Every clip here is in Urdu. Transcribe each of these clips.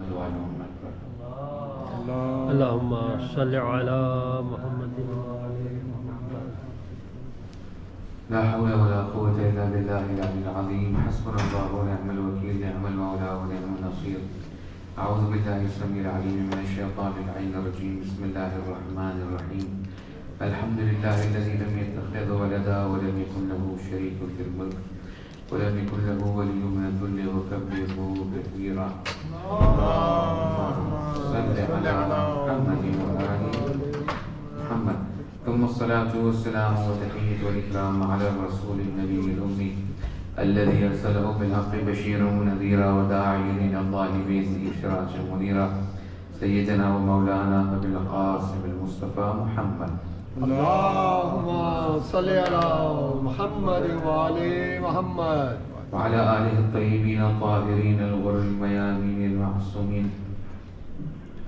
محمد وآل محمد پر۔ اللهم صل على محمد وآل محمد۔ لا حول ولا قوة إلا بالله العلي العظيم، حسبنا الله ونعم الوكيل، نعم المولى ونعم النصير۔ أعوذ بالله السميع العليم من الشيطان اللعين الرجيم، بسم الله الرحمن الرحيم۔ الحمد لله الذي لم يتخذ ولدا ولم يكن له شريك في الملك ولم يكن له ولي من الذل وكبره تكبيرا۔ اللهم صل على محمد وآل محمد، ثم الصلاة والسلام والتحية والإكرام على الرسول النبي الأمي الذي أرسله بالحق بشيرا ونذيرا وداعيا إلى الله بإذنه سراجا منيرا، سيدنا ومولانا أبي القاسم المصطفى محمد۔ اللهم صل على محمد وآل محمد وعلى آله الطيبين الطاهرين الغر الميامين المعصومين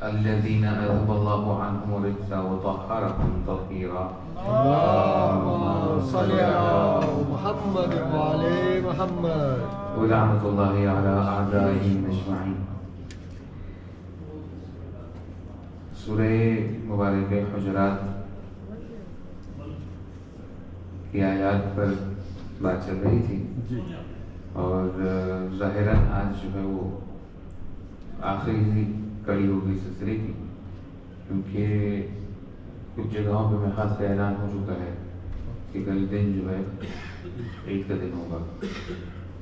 الذين أذهب الله عنهم الرجس وطهرهم تطهيرا۔ اللهم صل على محمد وآل محمد ولعنة الله على أعدائهم أجمعين۔ سورہ مبارک حجرات کی آیات پر بات چل رہی تھی، اور ظاہراً آج جو ہے وہ آخری کڑی ہوگی سلسلے کی، کیونکہ کچھ جگہوں پہ میں خاص اعلان ہو چکا ہے کہ کل دن جو ہے عید کا دن ہوگا،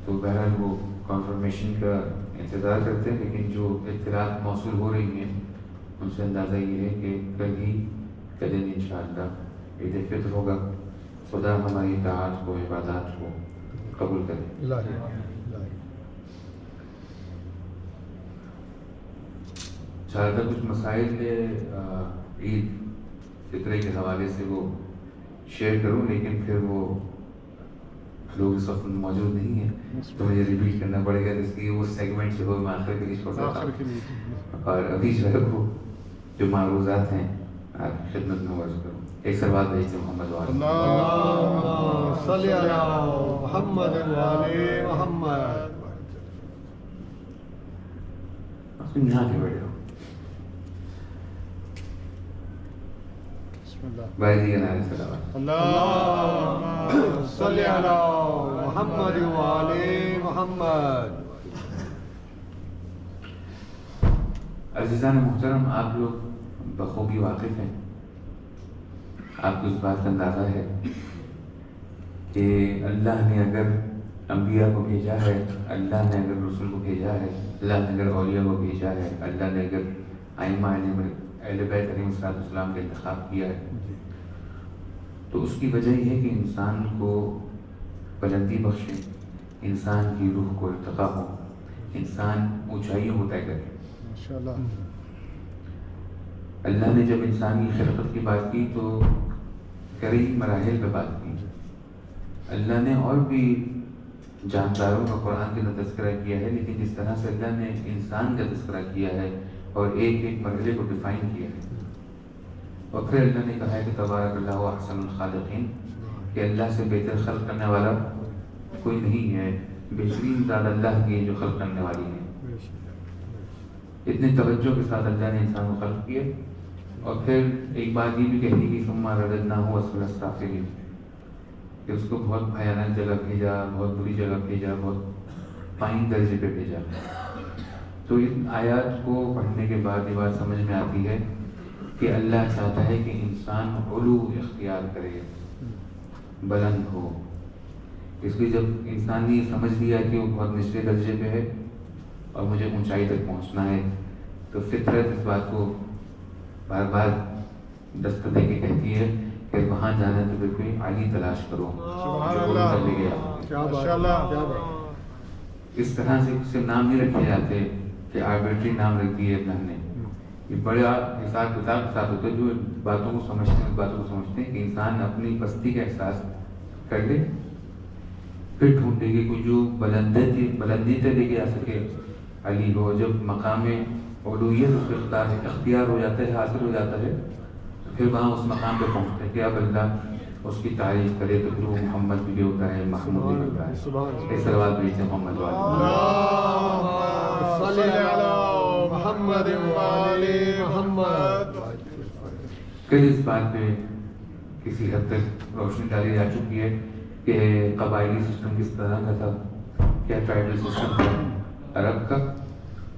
تو بہرحال وہ کنفرمیشن کا انتظار کرتے ہیں، لیکن جو اطلاعات موصول ہو رہی ہیں ان سے اندازہ یہ ہے کہ کل ہی کا دن انشاءاللہ عید فطر ہوگا۔ خدا ہماری اطاعت کو، عبادات کو قبول کرے۔ چاہتا کچھ مسائل عید فطرے کے حوالے سے وہ شیئر کروں، لیکن پھر وہ لوگ اس وقت موجود نہیں ہیں تو مجھے ریپیٹ کرنا پڑے گا، اس لیے وہ سیگمنٹ جو ہے میں آخر کے لیے چھوڑ دیتا ہوں، اور ابھی جو ہے وہ جو معروضات ہیں آپ کی خدمت میں عرض کروں۔ ایک سوال بھیجتے محمد والے اللهم صل على محمد وآل محمد۔ تم یہاں کے بیٹھے ہو بھائی جی علیہ السلام۔ اللهم صل على محمد وآل محمد۔ عزیزان محترم، آپ لوگ بخوبی واقف ہیں، آپ کو اس بات کا اندازہ ہے کہ اللہ نے اگر انبیاء کو بھیجا ہے، اللہ نے اگر رسول کو بھیجا ہے، اللہ نے اگر اولیاء کو بھیجا ہے، اللہ نے اگر ائمہ اہل بیت علیہم السلام کا انتخاب کیا ہے، تو اس کی وجہ یہ ہے کہ انسان کو بلندی بخشے، انسان کی روح کو ارتقا ہو، انسان اونچائیوں کو طے کرے۔ اللہ نے جب انسانی خلقت کی بات کی تو کئی مراحل پہ بات کی۔ اللہ نے اور بھی جانداروں کا قرآن کے اندر تذکرہ کیا ہے، لیکن جس طرح سے اللہ نے انسان کا تذکرہ کیا ہے اور ایک ایک مرحلے کو ڈیفائن کیا ہے، اور پھر اللہ نے کہا ہے کہ تبارک اللہ احسن الخالقین، کہ اللہ سے بہتر خلق کرنے والا کوئی نہیں ہے، بہترین ذات اللہ کی جو خلق کرنے والی ہے۔ اتنے توجہ کے ساتھ اللہ نے انسان کو خلق کیا، اور پھر ایک بات یہ بھی کہہ دی کہ ثم رددناہ اسفل السافلین، کہ اس کو بہت بھیانک جگہ بھیجا، بہت بری جگہ بھیجا، بہت پائن درجے پہ بھیجا۔ تو ان آیات کو پڑھنے کے بعد یہ بات سمجھ میں آتی ہے کہ اللہ چاہتا ہے کہ انسان علو اختیار کرے، بلند ہو۔ اس لیے جب انسان نے یہ سمجھ لیا کہ وہ بہت نچلے درجے پہ ہے اور مجھے اونچائی تک پہنچنا ہے، تو فطرت اس بات کو بار بار دستک دے کے کہتی ہے کہ وہاں جانا تو پھر کوئی عالی تلاش کرو جو علم کر لے گیا۔ اس طرح سے صرف نام نہیں رکھے جاتے کہ آربیٹری نام رکھ دیے اللہ نے، یہ بڑا حساب کتاب کے ساتھ ہوتا ہے۔ جو باتوں کو سمجھتے ہیں اس باتوں کو سمجھتے ہیں کہ انسان اپنی پستی کا احساس کر لے، پھر ڈھونڈے گی کوئی جو بلندی تک لے کے آ سکے، علی ہو۔ جب مقام علویت اس کو اختیار ہو جاتا ہے، حاصل ہو جاتا ہے، تو پھر وہاں اس مقام پہ پہنچتا ہے کہ اب اللہ اس کی تعریف کرے تو پھر وہ محمد بھی ہوتا ہے، محمود بھی ہوتا ہے۔ اس سوال بھیجتے محمد والے۔ محمد وآل محمد. کل اس بات پہ کسی حد تک روشنی ڈالی جا چکی ہے کہ قبائلی سسٹم کس طرح کا تھا، کیا ٹرائبل سسٹم تھا عرب کا،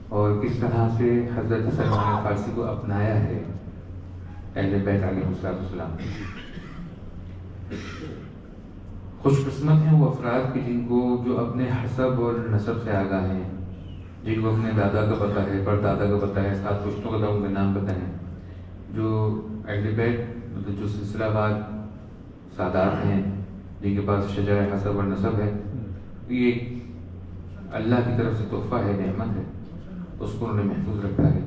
اور کس طرح سے حضرت سلمان فارسی کو اپنایا ہے اہل بیت علیہ السلام. خوش قسمت ہیں وہ افراد کہ جن کو جو اپنے حسب اور نسب سے آگاہ ہیں، جن کو اپنے دادا کا پتہ ہے، پردادا کا پتہ ہے، 7 پشتوں کا ان کے نام پتہ ہیں، جو اہل بیت مطلب جو سلسلہ وار سادات ہیں، جن کے پاس شجاع حسب اور نسب ہے. یہ اللہ کی طرف سے تحفہ ہے، نعمت ہے، اس کو انہوں نے محفوظ رکھا ہے.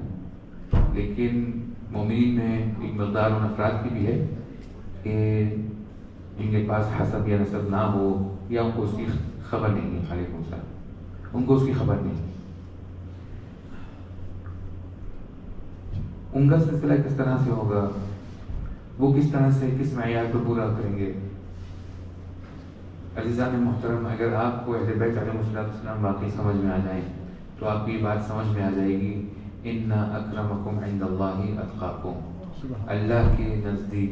لیکن مومنین میں ایک مقدار ان افراد کی بھی ہے کہ جن کے پاس حسب یا نسب نہ ہو یا ان کو اس کی خبر نہیں ہے. علیکم السلام. ان کو اس کی خبر نہیں. ان کا سلسلہ کس طرح سے ہوگا، وہ کس طرح سے کس معیار کو پورا کریں گے. عزیزان محترم، اگر آپ کو اہل بیت علیہ السلام واقعی سمجھ میں آ جائیں تو آپ کی بات سمجھ میں آ جائے گی، ان اکرمکم عند اللہ اتقاکم. اللہ کے نزدیک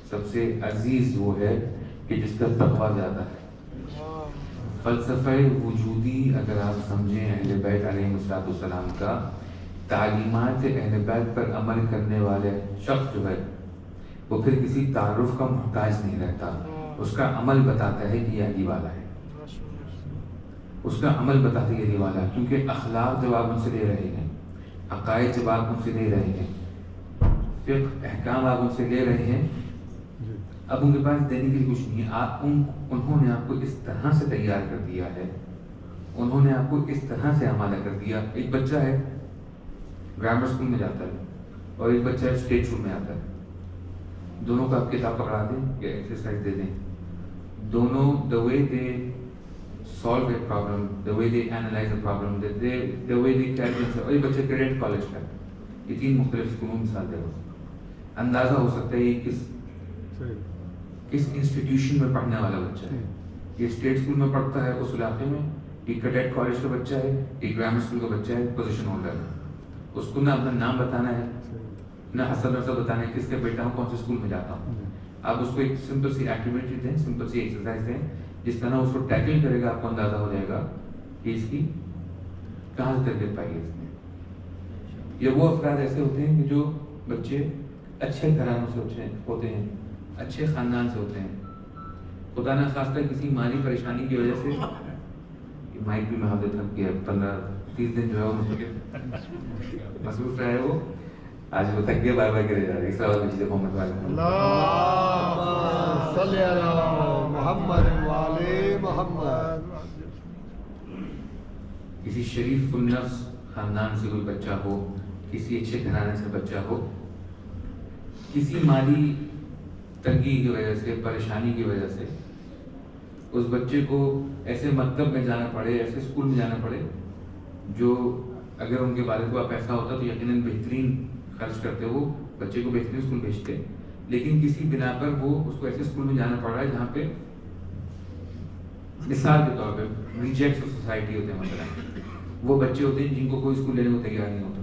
سب سے عزیز وہ ہے کہ جس کا تقویٰ زیادہ ہے. فلسفہ وجودی اگر آپ سمجھیں اہل بیت علیہ السلام کا، تعلیمات اہل بیت پر عمل کرنے والے شخص جو ہے وہ پھر کسی تعارف کا محتاج نہیں رہتا. اس کا عمل بتاتا ہے کہ یہ علی والا ہے، اس کا عمل بتاتا ہے یہ علی والا ہے. کیونکہ اخلاق جب آپ ان سے لے رہے ہیں، عقائد جب آپ ان سے لے رہے ہیں، فقہ احکام آپ ان سے لے رہے ہیں، اب ان کے پاس دینے کے لیے کچھ نہیں ہے. انہوں نے آپ کو اس طرح سے تیار کر دیا ہے، انہوں نے آپ کو اس طرح سے آمادہ کر دیا. ایک بچہ ہے گرامر اسکول میں جاتا ہے اور ایک بچہ ہے اسٹیٹ اسکول میں آتا ہے. دونوں کو آپ کتاب پکڑا دیں یا ایکسرسائز دے دیں، دونوں the way they solve a problem, the way they analyze a problem, the way they carry themselves. اور یہ بچہ کریڈٹ کالج کا ہے. یہ 3 مختلف اسکولوں میں مثال دے رہا. اندازہ ہو سکتا ہے یہ کس انسٹیٹیوشن میں پڑھنے والا بچہ ہے. یہ اسٹیٹ اسکول میں پڑھتا ہے اس علاقے میں، یہ کیڈیٹ کالج کا بچہ ہے، یہ گرامر اسکول کا بچہ ہے، پوزیشن ہولڈر ہے. اس کو نہ اپنا نام بتانا ہے، نہ حسب نسب بتانا ہے، کس کا بیٹا ہوں، کون سے اسکول میں جاتا ہوں. آپ اس کو ایک سمپل سی ایکٹیویٹی دیں، سمپل سی ایکسرسائز دیں، جس طرح اس کو ٹیکل کرے گا آپ کو اندازہ ہو جائے گا کہ اس کی کہاں سے تربیت پائی ہے اس نے. یہ وہ افراد ایسے ہوتے ہیں کہ جو بچے اچھے گھرانوں سے ہوتے ہیں، اچھے خاندان سے ہوتے ہیں. خدا نہ خواستہ کسی مالی پریشانی کی وجہ سے مائک بھی محاذ تھک گیا، 15-30 دن جو ہے وہ مصروف رہے، وہ آج وہ تھک گیا، بار بار کرے جا رہے. اس طرح مجھے محمد والے اللہم صلی علی محمد وآل محمد. کسی شریف النفس خاندان سے کوئی بچہ ہو، کسی اچھے گھرانے سے بچہ ہو، کسی مالی تنگی کی وجہ سے، پریشانی کی وجہ سے اس بچے کو ایسے مکتب میں جانا پڑے، ایسے اسکول میں جانا پڑے جو اگر ان کے والد کو پیسہ ہوتا تو یقیناً بہترین خرچ کرتے، وہ بچے کو بہترین اسکول بھیجتے. لیکن کسی بنا پر وہ اس کو ایسے اسکول میں جانا پڑ رہا ہے جہاں پہ مثال کے طور پہ ریجیکٹس آف سوسائٹی ہوتے ہیں. مثلا وہ بچے ہوتے ہیں جن کو کوئی اسکول لینے کو تیار نہیں ہوتا.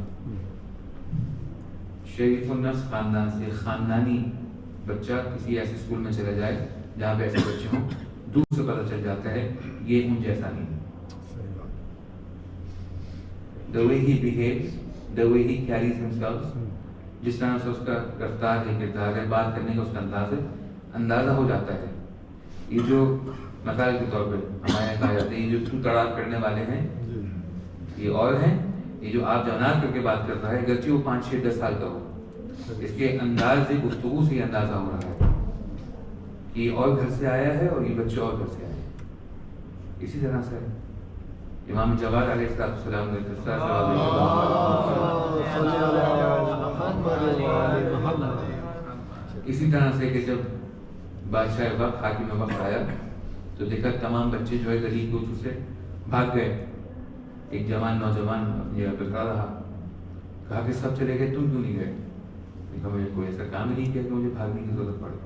شریف النفس خاندان سے خاندانی بچہ کسی ایسے اسکول میں چلا جائے جہاں پہ ایسے بچے ہوں، دور سے پتہ چل جاتا ہے یہ ان جیسا نہیں. The way he behaves, the way he carries himself, جس طرح سے اس کا رفتار ہے، کردار ہے، بات کرنے کا اس کا انداز ہے، اندازہ ہو جاتا ہے. یہ جو مثال کے طور پہ ہمارے کہا جاتا ہے یہ جو تو تڑاک کرنے والے ہیں یہ اور ہیں، یہ جو آپ جونات کر کے بات کر رہا ہے اگرچہ وہ 5-6-10 سال کا ہو، اس کے انداز سے، گفتگو سے یہ اندازہ ہو رہا ہے کہ یہ اور گھر سے آیا ہے اور یہ بچہ اور گھر سے آیا ہے. اسی طرح سے امام جواد علیہ السلام نے قصہ اسی طرح سے کہ جب بادشاہ وقت، حاکم وقت آیا تو دیکھا تمام بچے جو ہے گلی کوچوں سے بھاگ گئے. ایک جوان نوجوان اپنی جگہ پہ کھڑا رہا. کہا کہ سب چلے گئے، تم کیوں نہیں گئے؟ دیکھا مجھے کوئی ایسا کام ہی نہیں کیا کہ مجھے بھاگنے کی ضرورت پڑے.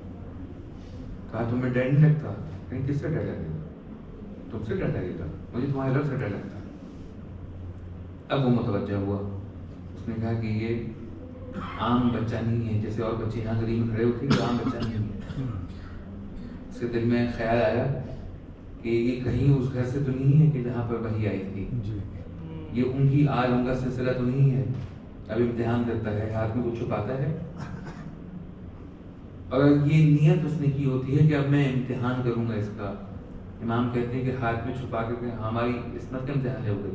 کہا تمہیں ڈر نہیں لگتا؟ کہیں کس سے ڈر لگے گا؟ تم سے ڈر لگے گا؟ مجھے تمہارے رب سے ڈر لگتا ہے. اب وہ متوجہ ہوا اس نے کہا کہ یہ عام بچہ نہیں ہے، جیسے اور بچے یہاں گلی میں کھڑے ہوتے ہیں، عام بچہ نہیں ہے۔ اس کے دل میں خیال آیا کہ یہ کہیں اس گھر سے تو نہیں ہے کہ جہاں پر وحی آئی تھی، یہ ان کی آل ان کا سلسلہ تو نہیں ہے، اب امتحان کرتا ہے، ہاتھ میں کچھ چھپاتا ہے، اور یہ نیت اس نے کی ہوتی ہے کہ اب میں امتحان کروں گا اس کا۔ امام کہتے ہیں کہ ہاتھ میں چھپا کر ہماری عصمت کا امتحان لے گے، تو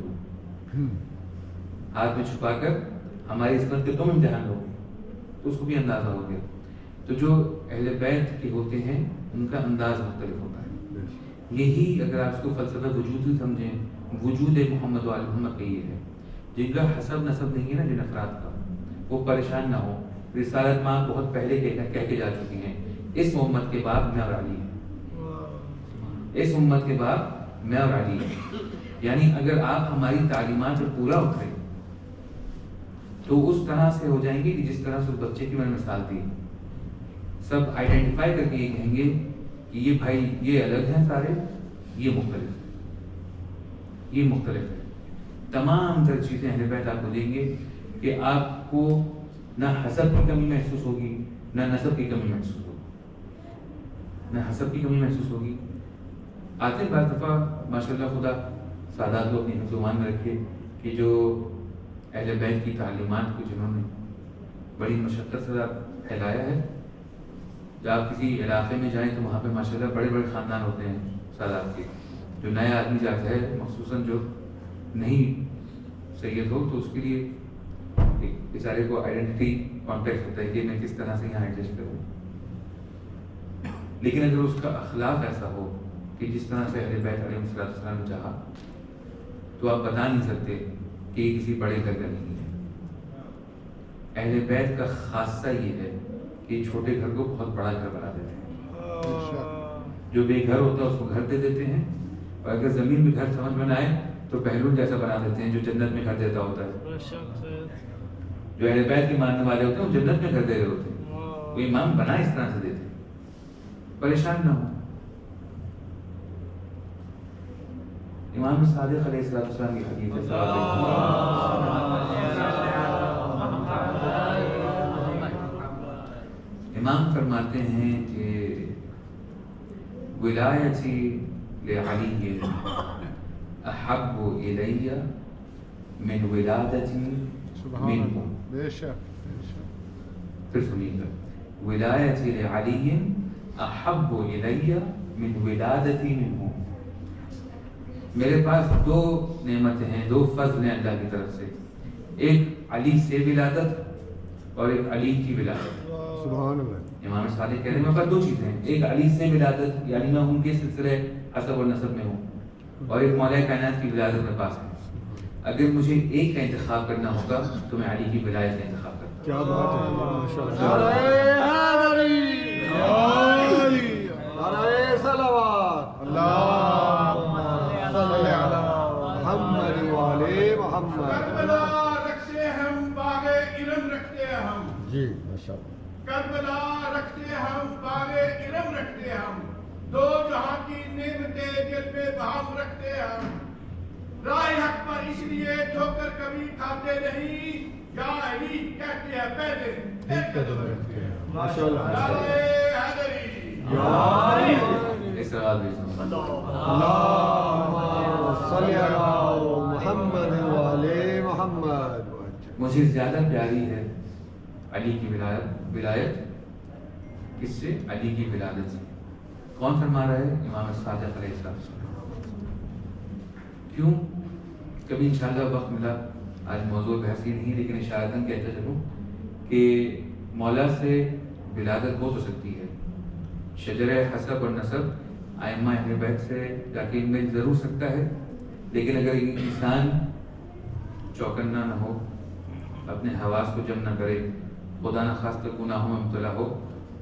ہاتھ میں چھپا کر ہماری عصمت کے تم امتحان لو گے، تو اس کو بھی اندازہ ہو گیا۔ تو جو اہل بیت کے ہوتے ہیں ان کا انداز مختلف ہوتا ہے۔ یہی اگر آپ اس کو فلسفہ وجود ہی سمجھیں، وجود محمد و آل محمد کا یہ ہے، جن کا حسب نسب نہیں ہے نا جن افراد کا، وہ پریشان نہ ہو۔ رسالت ماں بہت پہلے کہہ کے جا چکی ہیں، اس امت کے بعد میں اور علی ہے، اس امت کے بعد میں اور علی ہے۔ یعنی اگر آپ ہماری تعلیمات پر پورا اترے تو اس طرح سے ہو جائیں گے کہ جس طرح سے اس بچے کی میں نے مثال دی، سب آئیڈینٹیفائی کر کے یہ کہیں گے کہ یہ بھائی یہ الگ ہیں سارے، یہ مختلف ہے، یہ مختلف ہے۔ تمام تر چیزیں اہل بیت آپ کو دیں گے کہ آپ کو نہ حسب کی کمی محسوس ہوگی، نہ نسب کی کمی محسوس ہوگی، نہ حسب کی کمی محسوس ہوگی۔ آتے بعض دفعہ ماشاءاللہ خدا سادات کو اپنی حفظ میں رکھے کہ جو اہل بیت کی تعلیمات کو جنہوں نے بڑی مشقت سے پھیلایا ہے، جب آپ کسی علاقے میں جائیں تو وہاں پہ ماشاءاللہ بڑے بڑے خاندان ہوتے ہیں سادات کے، جو نیا آدمی جاتا ہے مخصوصاً جو نہیں سید ہو تو اس کے لیے ایک بیچارے کو آئیڈینٹی کانٹیکٹ ہوتا ہے کہ میں کس طرح سے یہاں ایڈجسٹ کروں۔ لیکن اگر اس کا اخلاق ایسا ہو کہ جس طرح سے اہل بیت علیہ السلام نے چاہا، تو آپ بتا نہیں سکتے کہ یہ کسی بڑے گھر کا نہیں ہے۔ اہل بیت کا خاصہ یہ ہے کہ یہ چھوٹے گھر کو بہت بڑا گھر بنا دیتے ہیں، جو بے گھر ہوتا ہے اس کو گھر دے دیتے ہیں، اور اگر زمین میں گھر سمجھ میں نہ آئے تو پہلو جیسا بنا دیتے ہیں جو جنت میں گھر دیتا ہوتا ہے۔ جو اہل بیت کے ماننے والے ہوتے ہیں وہ جنت میں گھر دے رہے ہوتے ہیں، وہ امام بنا اس طرح سے دیتے ہیں، پریشان نہ ہو۔ امام صادق علیہ السلام کی حدیث ہے، امام فرماتے ہیں کہ ولایتی لعلی احب الی من ولادتی منہ۔ پھر سنیے گا، ولایتی لعلی احب الی من ولادتی منہ۔ میرے پاس دو نعمتیں ہیں، دو فضل ہیں اللہ کی طرف سے، ایک علی سے ولادت اور ایک علی کی ولادت۔ سبحان اللہ۔ امام صادق کہہ رہے ہیں میرے پاس دو چیزیں ہیں، ایک علی سے ولادت یعنی میں ان کے سلسلے حسب اور نسب میں ہوں، اور ایک مولا کائنات کی ولادت میرے پاس ہے۔ اگر مجھے ایک کا انتخاب کرنا ہوگا تو میں علی کی ولایت کا انتخاب کرتا ہوں۔ کیا بات ہے، ماشاءاللہ۔ نعرہ صلوات، اللہم صلی علی محمد وعلی محمد۔ کربلا رکھتے ہم باغ علم رکھتے ہم، جی ماشاءاللہ۔ کربلا رکھتے ہم باغ علم رکھتے ہم، دو جہاں کی نعمتیں دل میں بہم رکھتے ہم، راہ حق پر اس لیے ٹھوکر کبھی کھاتے نہیں، یا علی کہتے ہیں پہلے ایک قدم رکھتے ہیں۔ ماشاءاللہ۔ نعرہ حیدری، اس سوال بھی سنو۔ اللہم صلی علی محمد وعلی محمد۔ مجھے زیادہ پیاری ہے علی کی ولایت کس سے؟ علی کی ولادت سے۔ کون فرما رہا ہے؟ امام صادق علیہ السلام۔ کیوں؟ کبھی انشاءاللہ وقت ملا، آج موضوع بحث ہی نہیں، لیکن اشارتاً کہتا چلوں کہ مولا سے ولادت ہو تو سکتی ہے، شجر حسب اور نسب ائمہ اہل بیت سے جا کے مل ضرور سکتا ہے، لیکن اگر انسان چوکنا نہ ہو، اپنے حواس کو جم نہ کرے، خدا نہ خواستہ گناہوں میں مبتلا ہو،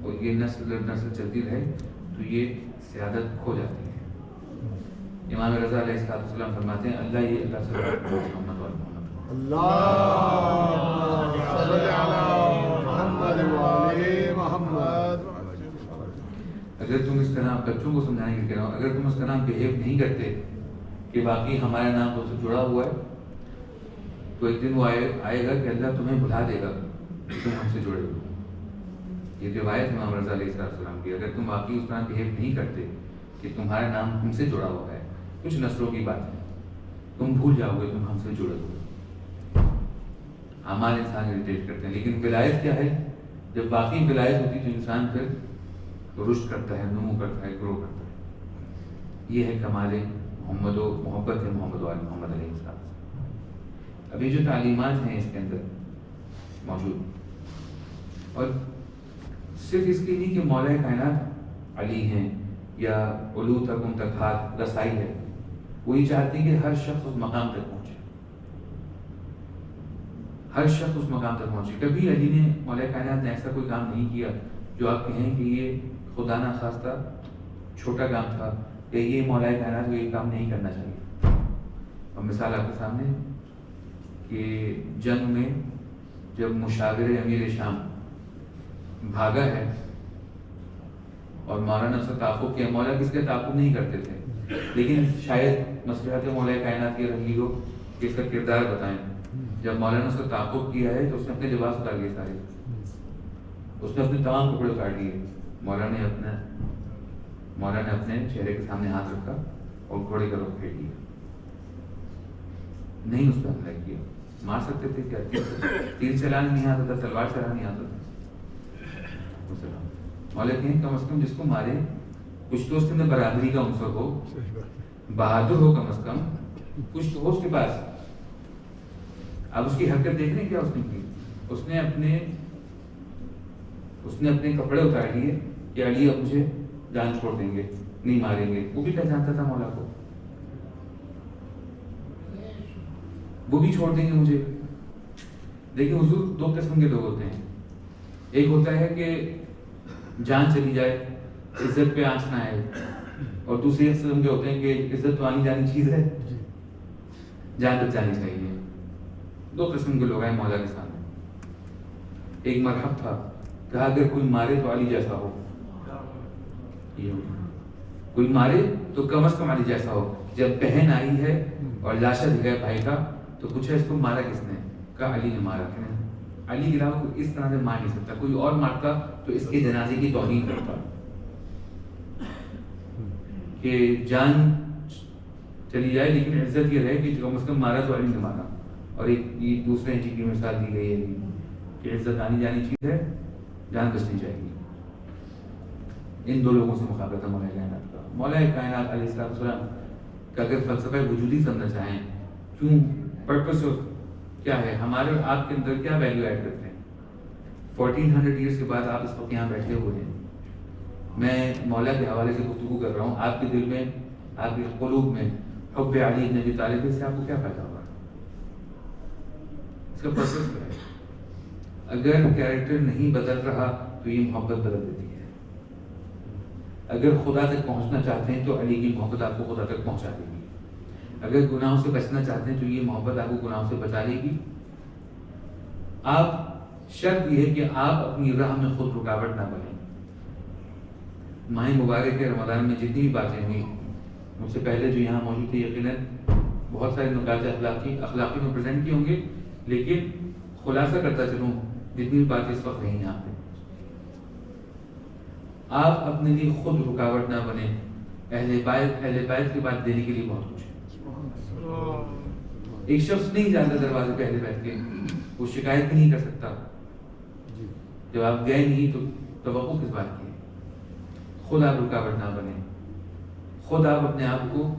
اور یہ نسل در نسل چلتی رہے تو یہ سیادت کھو جاتی ہے۔ امام رضا علیہ السلام فرماتے ہیں اللہ یہ اللہ سے محمد و محمد، اللہم صلی علی محمد وعلی محمد۔ اگر تم اس طرح بچوں کو سمجھانے کے لیے کہہ رہا ہوں، اگر تم اس طرح بہیو نہیں کرتے کہ باقی ہمارا نام تو جڑا ہوا ہے، تو ایک دن وہ آئے گا کہ اللہ تمہیں بلا دے گا کہ تم ہم سے جڑے ہو. یہ روایت امام رضا علیہ السلام کی. اگر تم واقعی اس طرح بہیو نہیں کرتے کہ تمہارا نام ہم سے جڑا ہوا ہے, کچھ نسلوں کی بات ہے, تم بھول جاؤ گے تم ہم سے جڑے ہو. ہمارے انسان اریٹیٹ کرتے ہیں, لیکن ولایت کیا ہے؟ جب واقعی ولایت ہوتی تو انسان پھر رشد کرتا ہے, نمو کرتا ہے, گرو کرتا ہے. یہ ہے کمال محمد و محبت ہے محمد و محمد علیہ السلام. ابھی جو تعلیمات ہیں اس کے اندر موجود, اور صرف اس کے نہیں کہ مولا کائنات علی ہیں یا علو تک ان تک ہاتھ رسائی ہے, وہی چاہتی کہ ہر شخص اس مقام تک پہنچے, ہر شخص اس مقام تک پہنچے. کبھی علی نے مولا کائنات نے ایسا کوئی کام نہیں کیا جو آپ کہیں کہ یہ خدا نہ خواستہ چھوٹا کام تھا کہ یہ مولا کائنات کو یہ کام نہیں کرنا چاہیے. اور مثال آپ کے سامنے کہ جنگ میں جب مشاور امیر شام بھاگا ہے اور مولانا سے تعاقب کیا, مولا کس کا تعاقب نہیں کرتے تھے, لیکن شاید مصلحت مولا کائنات کی رہی ہو کہ اس کا کردار بتائیں. جب مولانا نے اس کا تعاقب کیا ہے تو اس نے اپنے لباس اتار لیے سارے, اس نے اپنے تمام کپڑے اتار لیے. مولانا نے اپنے چہرے کے سامنے ہاتھ رکھا اور گھوڑے کا رخ پھیر لیا. نہیں اس پہ حملہ کیا. مار سکتے تھے کیا؟ تیر چلانا نہیں آتا تھا, تلوار چلانا نہیں آتا تھا. مولا کہیں کم از کم جس کو مارے کچھ تو اس کے اندر برابری کا عنصر ہو, بہادر ہو, کم از کم کچھ تو ہو اس کے پاس. اب اس کی حرکت دیکھ رہے ہیں کیا اس نے کی؟ اس نے اپنے کپڑے اتار لیے کہ علی اب مجھے جان چھوڑ دیں گے, نہیں ماریں گے. وہ بھی پہچانتا تھا مولا کو, وہ بھی چھوڑ دیں گے مجھے. دیکھیں حضور دو قسم کے لوگ ہوتے ہیں. ایک ہوتا ہے کہ جان چلی جائے عزت پہ آنچ نہ آئے, اور دوسرے قسم کے ہوتے ہیں کہ عزت تو آنی جانی چیز ہے, جان بچ جانی چاہیے. دو قسم کے لوگ ہیں مولا کے سامنے. ایک مرحب تھا, کہا اگر کوئی مارے تو علی جیسا ہو, کوئی مارے تو کم از کم علی جیسا ہو. جب بہن آئی ہے اور لاشا دکھایا بھائی کا تو پوچھا اس کو مارا کس نے؟ کہا علی نے مارا. علی کے علاوہ کوئی اس طرح سے مار نہیں سکتا. کوئی اور مارتا تو اس کے جنازے کی توہین کرتا کہ جان چلی جائے لیکن عزت یہ رہے کہ کم از کم مارا تو علی نے مارا. اور ایک یہ دوسرے جی کی مثال دی گئی ہے کہ عزت آنی جانی چیز ہے, جان بچنی چاہیے. ان دو لوگوں سے مقابلہ تھا مولا کائنات کا. مولا کائنات علیہ السلام کا اگر فلسفہ وجودی سمجھنا چاہیں, کیوں پرپس آف کیا ہے, ہمارے اور آپ کے اندر کیا ویلیو ایڈ کرتے ہیں. 1400 ایئرس کے بعد آپ اس وقت یہاں بیٹھے ہوئے ہیں. میں مولا کے حوالے سے گفتگو کر رہا ہوں. آپ کے دل میں, آپ کے قلوب میں حب علی بن ابی طالب سے آپ کو کیا فائدہ ہوگا؟ اس کا پرپس کیا ہے؟ اگر کیریکٹر نہیں بدل رہا تو یہ محبت بدل دیتی ہے. اگر خدا تک پہنچنا چاہتے ہیں تو علی کی محبت آپ کو خدا تک پہنچا دے گی. اگر گناہوں سے بچنا چاہتے ہیں تو یہ محبت آپ کو گناہوں سے بچا لے گی. آپ شرط یہ ہے کہ آپ اپنی راہ میں خود رکاوٹ نہ بنیں. ماہ مبارک کے رمضان میں جتنی بھی باتیں ہوئی, مجھ سے پہلے جو یہاں موجود تھے یقیناً بہت سارے نکات اخلاقی میں پریزنٹ کیے ہوں گے, لیکن خلاصہ کرتا چلوں جتنی بھی باتیں اس وقت رہیں یہاں پہ, آپ اپنے لیے خود رکاوٹ نہ بنیں. اہل بیت کی بات دینے کے لیے بہت کچھ ہے. ایک شخص نہیں جانتا دروازے پہ اہل بیت کے, وہ شکایت بھی نہیں کر سکتا. جب آپ گئے نہیں تو توقع کس بات کی ہے؟ خود آپ رکاوٹ نہ بنیں, خود آپ اپنے آپ کو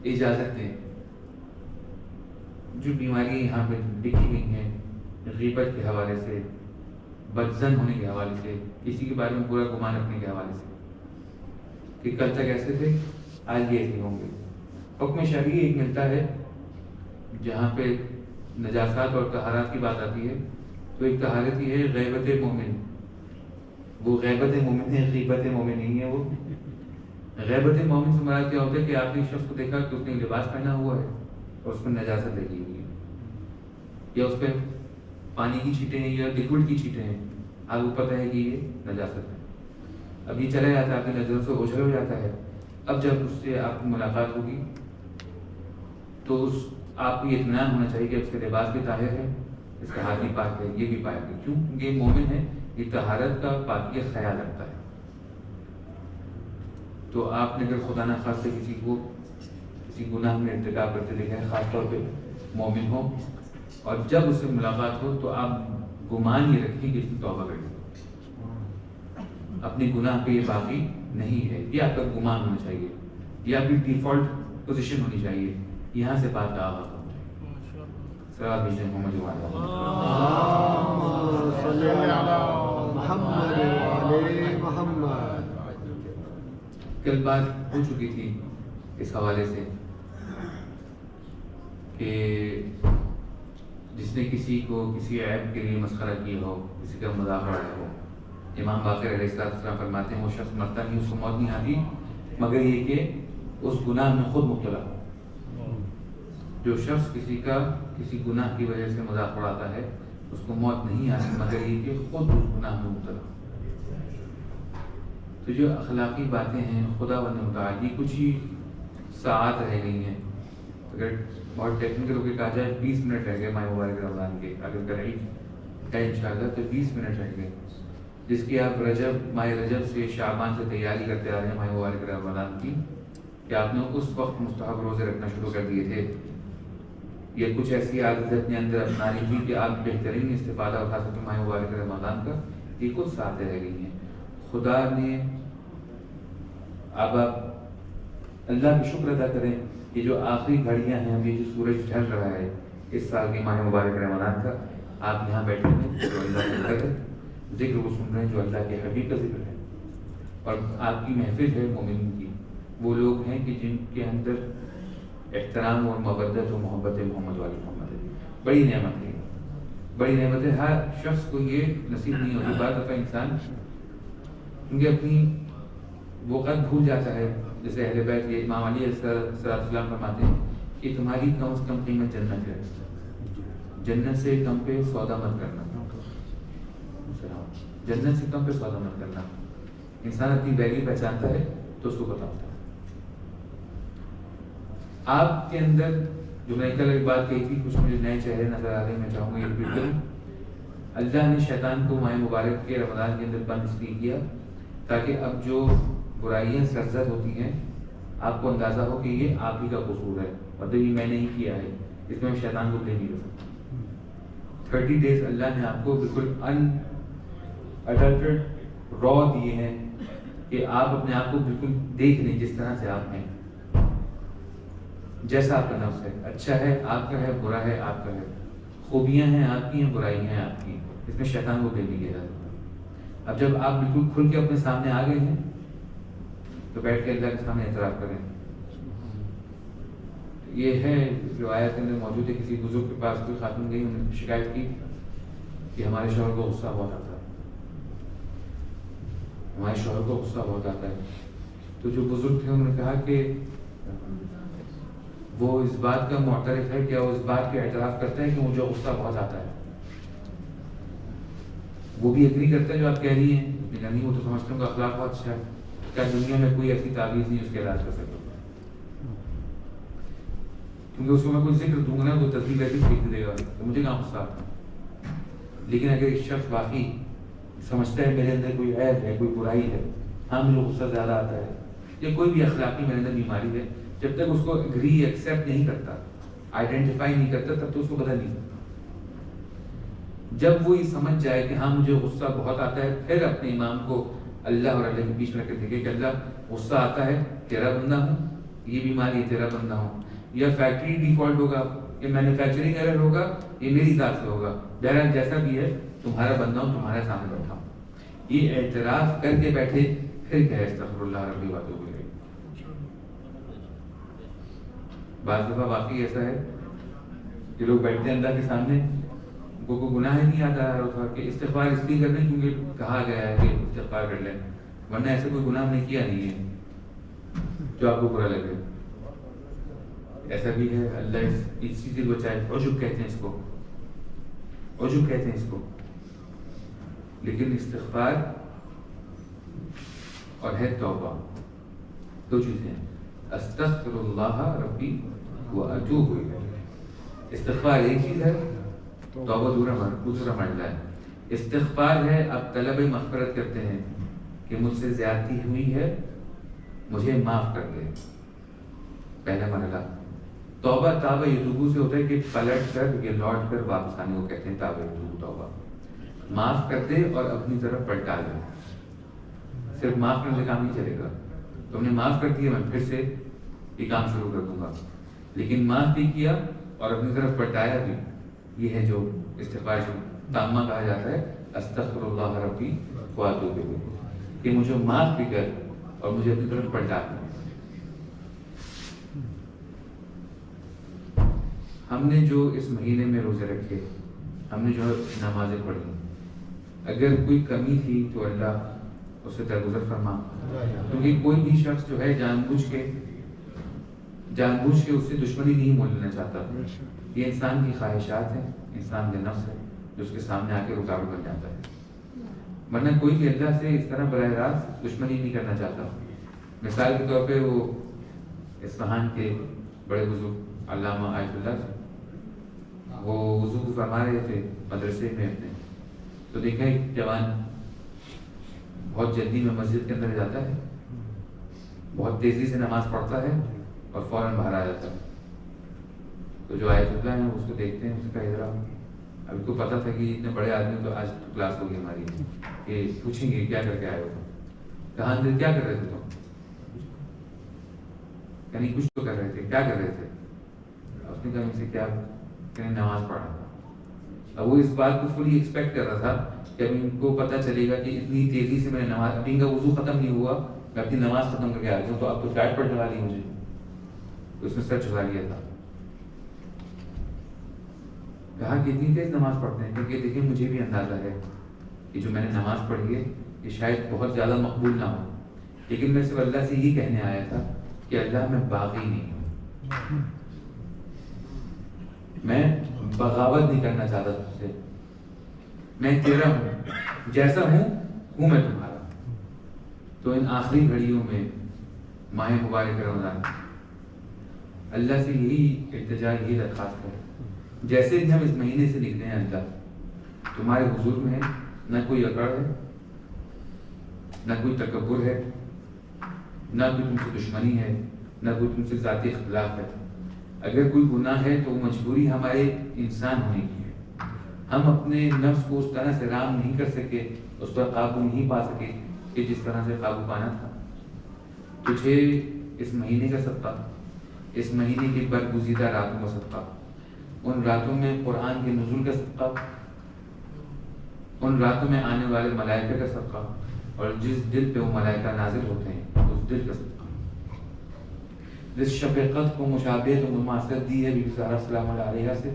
اجازت دیں. جو بیماریاں یہاں پہ لکھی گئی ہیں غیبت کے حوالے سے, بدظن ہونے کے حوالے سے, کسی کے بارے میں برا گمان رکھنے کے حوالے سے کہ کل تک ایسے تھے آج بھی ایسے ہوں گے. حکم شرعی ایک ملتا ہے جہاں پہ نجاسات اور طہارات کی بات آتی ہے, تو ایک طہارت ہی ہے غیبت مومن. وہ غیبت مومن ہے, غیبت مومن نہیں ہے. وہ غیبت مومن سے مراد کیا ہوتا ہے کہ آپ نے شخص کو دیکھا کہ اس نے لباس پہنا ہوا ہے اور اس پر نجاست لگی ہوئی ہے, یا اس پہ پانی کی چھینٹیں ہیں یا لکوڈ کی چھینٹیں ہیں, آپ کو پتہ ہے کہ یہ نجاست ہے. اب یہ چلا جاتا ہے, آپ کی نظروں سے اوجھل ہو جاتا ہے. اب جب اس سے آپ کی ملاقات ہوگی تو اس آپ کو یہ اطمینان ہونا چاہیے کہ اس کے لباس بھی طاہر ہے، اس کا ہاتھ بھی پاک ہے، یہ بھی پاک ہے. کیوں؟ کیونکہ یہ مومن ہے، یہ طہارت کا پاکیت خیال رکھتا ہے. تو آپ نے اگر خدا نخواستہ کسی کو کسی گناہ میں ارتکاب کرتے دیکھا ہے، خاص طور پہ مومن ہو، اور جب اس سے ملاقات ہو تو آپ گمان یہ رکھیں کہ اس نے توبہ کر دی، اپنے گناہ پہ یہ باقی نہیں ہے. یہ آپ کا گمان ہونا چاہیے، یہ آپ کی ڈیفالٹ پوزیشن ہونی چاہیے. یہاں سے بات کا آغاز ہونا چاہیے. صلوات بھیجیں محمد وعلیہ اللہم صلی علی محمد وعلی محمد. کل بات ہو چکی تھی اس حوالے سے کہ جس نے کسی کو کسی عیب کے لیے مسخرہ کیا ہو، کسی کا مذاق اڑایا ہو، امام باقر علیہ السلام فرماتے ہیں وہ شخص مرتا نہیں، اس کو موت نہیں آتی مگر یہ کہ اس گناہ میں خود مبتلا ہو. جو شخص کسی کا کسی گناہ کی وجہ سے مذاق اڑاتا ہے اس کو موت نہیں آتی مگر یہ کہ خود اس گناہ میں مبتلا ہو. تو جو اخلاقی باتیں ہیں خدا و متعالی کچھ ہی ساعت رہ گئی ہیں. اگر بہت ٹیکنیکل ہو کے کہا جائے 20 منٹ رہ گئے ماہ مبارک رمضان کے، اگر قریب ہے انشاءاللہ تو 20 منٹ رہ گئے، جس کی آپ ماہ رجب سے شعبان سے تیاری کرتے آ رہے ہیں ماہ مبارک رمضان کی، کہ آپ نے اس وقت مستحب روزے رکھنا شروع کر دیے تھے. یہ کچھ ایسی عادت اپنے اندر اپنانی تھی کہ آپ بہترین استفادہ اٹھا سکیں ماہ مبارک رمضان کا. یہ کچھ ساتیں رہ گئی ہیں. خدا نے اب آپ اللہ کا شکر ادا کریں کہ جو آخری گھڑیاں ہیں، ابھی جو سورج ڈھل رہا ہے اس سال کی ماہ مبارک رمضان کا، آپ یہاں بیٹھے ہیں جو اللہ کے ذکر کو سن رہے ہیں، جو اللہ کے حبیب کا ذکر ہے، اور آپ کی محفل ہے مومنین کی. وہ لوگ ہیں کہ جن کے اندر احترام اور مودت و محبت محمد والی محمد ہے. بڑی نعمت ہے، بڑی نعمت ہے. ہر شخص کو یہ نصیب نہیں ہوتی. بعض دفعہ انسان کیونکہ اپنی وقت بھول جاتا ہے، جیسے اہل بیت یہ امام علی علیہ السلام فرماتے ہیں کہ تمہاری کم از کم قیمت جنت ہے، جنت سے کم پہ سودا مت کرنا، جنت سے کم پہ سودا مت کرنا. انسان اپنی ویلیو پہچانتا ہے تو اس کو پتا ہوتا ہے. آپ کے اندر جو میں کل ایک بات کہی تھی، کچھ مجھے نئے چہرے نظر آ رہے ہیں، میں چاہوں گا یہ ریپیٹ کروں. اللہ نے شیطان کو ماہ مبارک کے رمضان کے اندر بند اس لیے کیا تاکہ اب جو برائیاں سرزد ہوتی ہیں آپ کو اندازہ ہو کہ یہ آپ ہی کا قصور ہے، مطلب یہ میں نے ہی کیا ہے، اس میں شیطان کو بلیم نہیں کر سکتا. 30 days اللہ نے آپ کو بالکل unadulterated را دیے ہیں کہ آپ اپنے آپ کو بالکل دیکھ لیں جس طرح سے آپ ہیں، جیسا آپ کا نفس ہے. اچھا ہے آپ کا ہے، برا ہے آپ کا ہے، خوبیاں ہیں آپ کی ہیں، برائیاں ہیں آپ کی. اس میں شیطان کو بلیم نہیں کیا جا سکتا. اب جب آپ بالکل کھل کے اپنے سامنے آ گئے ہیں تو بیٹھ کے اللہ کے سامنے اعتراف کریں. یہ ہے روایت کے اندر موجود ہے، کسی بزرگ کے پاس کوئی خاتون گئی، انہوں نے شکایت کی کہ ہمارے شوہر کو غصہ بہت آتا ہے، ہمارے شوہر کو غصہ بہت آتا ہے. تو جو بزرگ تھے انہوں نے کہا کہ وہ اس بات کا معترف ہے، کیا وہ اس بات کے اعتراف کرتا ہے کہ مجھے غصہ بہت آتا ہے؟ وہ بھی ایگری کرتا ہے جو آپ کہہ رہی ہیں، لیکن نہیں، وہ تو سمجھتا ہوں کہ اخلاق بہت اچھا ہے، کیا دنیا میں کوئی ایسی تعویذ نہیں اس کے علاج کر سکتا؟ کیونکہ اس کو میں کوئی ذکر دوں گا نا تو تصویر ایسی پھینک دے گا تو مجھے کہاں غصہ آتا. لیکن اگر ایک شخص واقعی سمجھتا ہے میرے اندر کوئی عیب ہے، کوئی برائی ہے، ہاں مجھے غصہ زیادہ آتا ہے، یا کوئی بھی اخلاقی میرے اندر بیماری ہے، جب تک اس کو اگری ایکسیپٹ نہیں کرتا، آئیڈینٹیفائی نہیں کرتا، تب تو اس کو بدل نہیں سکتا. جب وہ یہ سمجھ جائے کہ ہاں مجھے غصہ بہت آتا ہے، پھر اپنے امام کو اللہ اور اللہ کے بیچ میں رکھ کے دیکھے کہ اللہ غصہ آتا ہے، تیرا بندہ ہوں، یہ بیماری ہے، تیرا بندہ ہوں، یا فیکٹری ڈیفالٹ ہوگا، یا مینوفیکچرنگ ایرر ہوگا، یہ میری ذات سے ہوگا، بہرحال جیسا بھی ہے تمہارا بندہ ہوں، تمہارے سامنے بیٹھا ہوں. یہ اعتراف کر کے بیٹھے پھر کہ استغفر اللہ ربی واتوب الیہ. بعض دفعہ واقعی ایسا ہے کہ لوگ بیٹھتے ہیں اللہ کے سامنے، ان کو کوئی گناہ نہیں یاد آ رہا ہوتا کہ استغفار اس لیے کر رہے ہیں کیونکہ کہا گیا ہے کہ استغفار کر لیں، ورنہ ایسا کوئی گناہ نہیں کیا نہیں ہے جو آپ کو برا لگے. ایسا بھی ہے، اللہ اس چیز سے بچائے. عجب کہتے ہیں اس کو، عجب کہتے ہیں اس کو. لیکن استغفار اور ہے توبہ، دو چیزیں ہیں. استغفر اللہ ربی واتوب الیہ. استغفار ایک چیز ہے، توبہ دوسرا مرحلہ ہے۔ استغفار ہے اب طلب مغفرت کرتے ہیں کہ مجھ سے زیادتی ہوئی ہے، مجھے معاف کر دے، پہلا مرحلہ۔ توبہ تابہ یتوبو سے ہوتا ہے کہ پلٹ کر یا لوٹ کر واپس آنے کو کہتے ہیں تابہ یتوبو توبہ، معاف کر دے اور اپنی طرف پلٹا دے۔ صرف معاف کرنے سے کام نہیں چلے گا، تم نے معاف کر دیا میں پھر سے یہ کام شروع کر دوں گا، لیکن معاف بھی کیا اور اپنی طرف پلٹایا بھی، یہ ہے جو استغفار تامہ کہا جاتا ہے، استغفر اللہ ربی واتوب الیہ، کہ مجھے معاف بھی کر اور مجھے اپنی طرف پلٹا دے۔ ہم نے جو اس مہینے میں روزے رکھے، ہم نے جو نمازیں پڑھی، اگر کوئی کمی تھی تو اللہ اسے درگزر فرما، کیونکہ کوئی بھی شخص جو ہے جان بوجھ کے اس سے دشمنی نہیں مول لینا چاہتا۔ یہ انسان کی خواہشات ہیں، انسان کا نفس ہے جو اس کے سامنے آ کے رکاوٹ بن جاتا ہے، ورنہ کوئی بھی اللہ سے اس طرح براہ راست دشمنی نہیں کرنا چاہتا۔ مثال کے طور پہ وہ اصفہان کے بڑے بزرگ علامہ آیت اللہ سے وہ وضو فرما رہے تھے مدرسے میں اپنے، تو دیکھا ایک جوان بہت جلدی میں مسجد کے اندر جاتا ہے، بہت تیزی سے نماز پڑھتا ہے اور فوراً باہر آ جاتا ہے۔ تو جو آیت اللہ ہیں اس کو دیکھتے ہیں، اس کا ادھر ابھی کو پتا تھا کہ اتنے بڑے آدمی تو آج تو کلاس ہوگی ہماری کہ پوچھیں گے کیا کر کے آئے ہو، کہاں اندر کیا کر رہے تھے تم، یعنی کچھ تو کر رہے تھے، کیا کر رہے تھے؟ اس نے کہا مجھ سے کیا کہ نماز پڑھ رہا تھا۔ اب وہ اس بات کو فلی ایکسپیکٹ کر رہا تھا کہ اب ان کو پتہ چلے گا کہ اتنی تیزی سے میں نے نماز، ابھی ان کا وضو ختم نہیں ہوا، میں اپنی نماز ختم کر کے آ گیا تو اب تو ڈانٹ پڑنے والی مجھے، تو اس نے سر جھکا لیا تھا۔ کہا کہ اتنی تیز نماز پڑھتے ہیں، کیونکہ دیکھیں مجھے بھی اندازہ ہے کہ جو میں نے نماز پڑھی ہے یہ شاید بہت زیادہ مقبول نہ ہو، لیکن میں صرف اللہ سے یہ کہنے آیا تھا کہ اللہ میں باغی نہیں ہوں، میں بغاوت نہیں کرنا چاہتا تجھ سے، میں تیرا ہوں، جیسا ہوں میں تمہارا۔ تو ان آخری گھڑیوں میں ماہ مبارک رمضان اللہ سے یہی التجا، یہی درخواست ہے، جیسے بھی ہم اس مہینے سے نکلے ہیں اللہ تمہارے حضور میں نہ کوئی اکڑ ہے، نہ کوئی تکبر ہے، نہ کوئی تم سے دشمنی ہے، نہ کوئی تم سے ذاتی اختلاف ہے۔ اگر کوئی گناہ ہے تو وہ مجبوری ہمارے انسان ہونے کی ہے، ہم اپنے نفس کو اس طرح سے رام نہیں کر سکے، اس پر قابو نہیں پا سکے کہ جس طرح سے قابو پانا تھا۔ تجھے اس مہینے کا صدقہ، اس مہینے کی برگزیدہ راتوں کا صدقہ، ان راتوں میں قرآن کے نزول کا صدقہ، ان راتوں میں آنے والے ملائکہ کا صدقہ، اور جس دل پہ وہ ملائکہ نازل ہوتے ہیں اس دل کا صدقہ، جس شفقت کو مشابہت و مماثلت دی ہے بی بی زہرا سلام اللہ علیہا سے،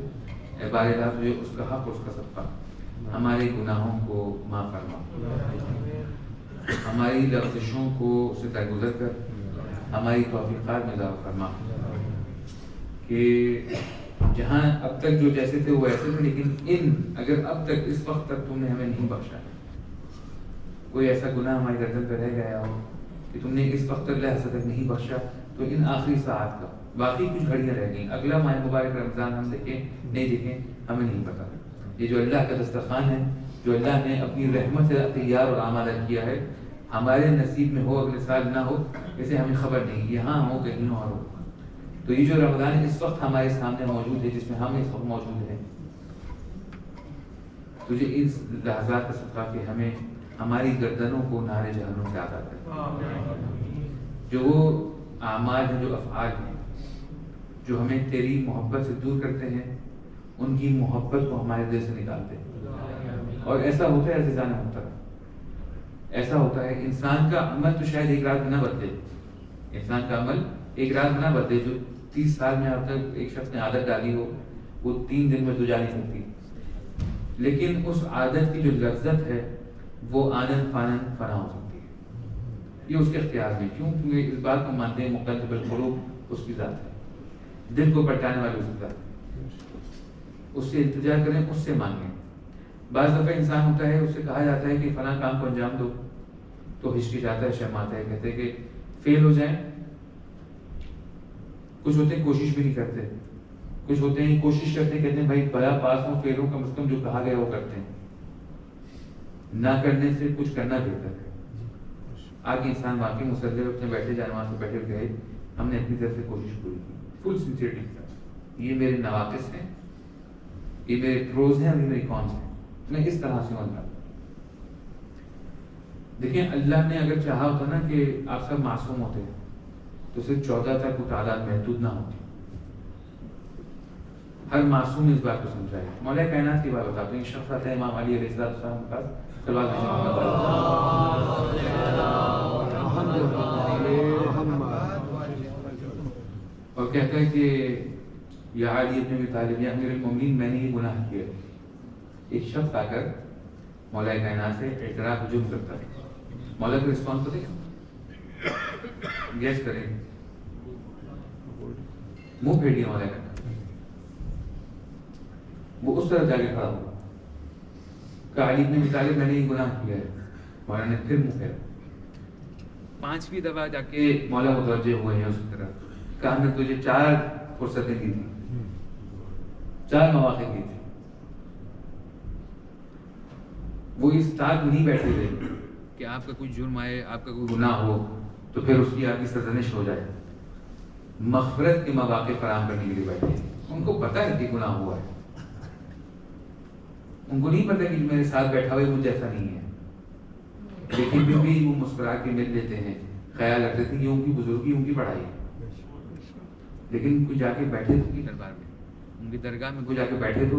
اے بار الہ تجھے اس کا حق اور اس کا صدقہ، ہمارے گناہوں کو معاف فرما، ہماری لغزشوں کو سے درگزر کر ہماری توفیقات میں اضافہ فرما، کہ جہاں اب تک جو جیسے تھے وہ ایسے تھے، لیکن اگر اب تک اس وقت تک تم نے ہمیں نہیں بخشا، کوئی ایسا گناہ ہماری گردن پہ رہ گیا ہو کہ تم نے اس وقت تک لحظہ تک نہیں بخشا، تو ان آخری ساعت کا، باقی کچھ گھڑیاں رہ گئیں، اگلا ماہ مبارک رمضان ہم دیکھیں نہیں دیکھیں ہمیں نہیں پتا۔ یہ جو اللہ کا دسترخوان ہے، جو اللہ نے اپنی رحمت سے تیار اور آمادہ کیا ہے، ہمارے نصیب میں ہو اگلے سال نہ ہو اسے ہمیں خبر نہیں، یہاں ہو کہیں اور ہو۔ تو یہ جو رمضان اس وقت ہمارے سامنے موجود ہے، جس میں ہم اس وقت موجود ہیں، تجھے اس لحظات کا صدقہ کہ ہمیں ہماری گردنوں کو نار جہنم سے آزاد کر، جو وہ اعمال ہیں، جو افعال ہیں جو ہمیں تیری محبت سے دور کرتے ہیں، ان کی محبت کو ہمارے دل سے نکالتے ہیں۔ اور ایسا ہوتا ہے عزیزان محترم، ایسا ہوتا ہے انسان کا عمل تو شاید ایک رات میں نہ بدلے، انسان کا عمل ایک رات میں نہ بدلے، جو 30 سال میں اب تک ایک شخص نے عادت ڈالی ہو وہ 3 دن میں تو جا نہیں سکتی، لیکن اس عادت کی جو لذت ہے وہ آنن فانن فنا ہو سکتی ہے، یہ اس کے اختیار میں، کیوں؟ کیونکہ اس بات کو مانتے ہیں مقلب القلوب اس کی ذات ہے، دل کو پلٹانے والی اس کی ذات ہے، اس سے التجا کریں، اس سے مانگیں۔ بعض دفعہ انسان ہوتا ہے، اس سے کہا جاتا ہے کہ فلاں کام کو انجام دو تو ہچکچاتا ہے، شرماتا ہے، کہتے ہیں کہ فیل ہو جائیں، کچھ ہوتے ہیں کوشش بھی نہیں کرتے، کچھ ہوتے ہیں کوشش کرتے ہیں، کہتے ہیں بھائی بڑا پاس ہوں، فیل ہوں، کم از کم جو کہا گیا وہ کرتے ہیں. نہ کرنے سے کچھ کرنا بہتر ہے. آج انسان واقعی مسلح اپنے بیٹھے جانور سے بیٹھے گئے، ہم نے اپنی طرف سے کوشش پوری کی فل سنسیئرٹی کے ساتھ. یہ میرے نواقص ہیں، یہ میرے پروز ہیں اور یہ میری کونس ہیں. میں اس طرح سے ہوتا. دیکھیں اللہ نے اگر چاہا ہوتا نا کہ آپ سب معصوم ہوتے تو صرف 14 تک وہ تعداد محدود نہ ہوتی. ہر معصوم اس بات کو سمجھائے. مولا کائنات کی بات بتاتا ہوں. ایک شخص آتا ہے امام علی علیہ السلام کے پاس، صلوات اور کہتا ہے کہ یا علی ابن ابی طالب یا امیر المومنین، میں نے یہ گناہ کیا. ایک شخص آ کر مولا کائنات سے اعتراف جرم کرتا ہے. مولا کا رسپانس تو دیکھیں، گیس کریں، منہ پھیڑیے مولا کا. وہ اس طرح جا کے کھڑا ہوا کہ علی ابن ابی طالب میں نے یہ گناہ کیا ہے. مولا نے پھر منہ پھیرا. 5ویں دفعہ جا کے مولا متوجہ ہوئے ہیں اس کی طرف. کہا ہم نے تجھے 4 فرصتیں دی تھی، 4 مواقع دی تھی. وہ اس تاک نہیں بیٹھے تھے کہ آپ کا کوئی جرم آئے، آپ کا کوئی گناہ ہو تو پھر اس کی آپ کی سرزنش ہو جائے. مغفرت کے مواقع فراہم کرنے کے لیے بیٹھے. ان کو پتہ ہے کہ گناہ ہوا ہے. ان کو نہیں پتہ کہ میرے ساتھ بیٹھا ہوئے مجھ جیسا نہیں ہے، لیکن پھر بھی وہ مسکرا کے مل لیتے ہیں. خیال رکھتے تھے کہ ان کی بزرگی، ان کی پڑھائی. لیکن کوئی جا کے بیٹھے تو کی دربار میں، ان کی درگاہ میں کوئی جا کے بیٹھے تو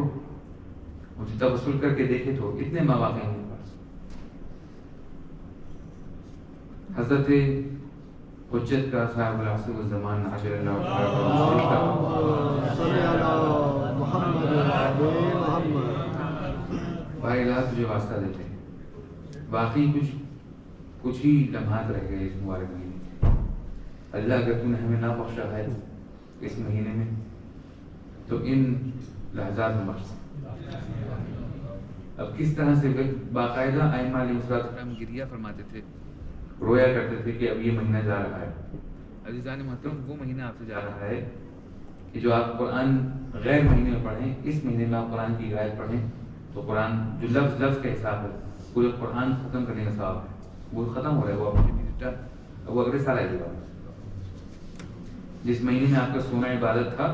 ان سے توسل کر کے دیکھے تو اتنے مواقع ہیں ان کے پاس. حضرت حجت کا صاحب العصر والزمان عجل اللہ بھائی اللہ تجھے واسطہ دیتے ہیں. واقعی کچھ ہی لمحات رہ گئے اس مبارک مہینے میں. اللہ اگر تو نے ہمیں نہ بخشا ہے اس مہینے میں تو ان لحظات میں بخش. اب کس طرح سے باقاعدہ ائمہ علیہ السلام گریہ فرماتے تھے، رویا کرتے تھے کہ اب یہ مہینہ جا رہا ہے. عزیزان محترم، وہ مہینہ آپ سے جا رہا ہے کہ جو آپ قرآن غیر مہینے میں پڑھیں، اس مہینے میں آپ قرآن کی آیت پڑھیں تو قرآن جو لفظ لفظ کا حساب ہے، پورے قرآن ختم کرنے کا ثواب ہے. وہ ختم ہو رہا ہے، وہ آپ وہ اگلے سال آئے گا. جس مہینے میں آپ کا سونا عبادت تھا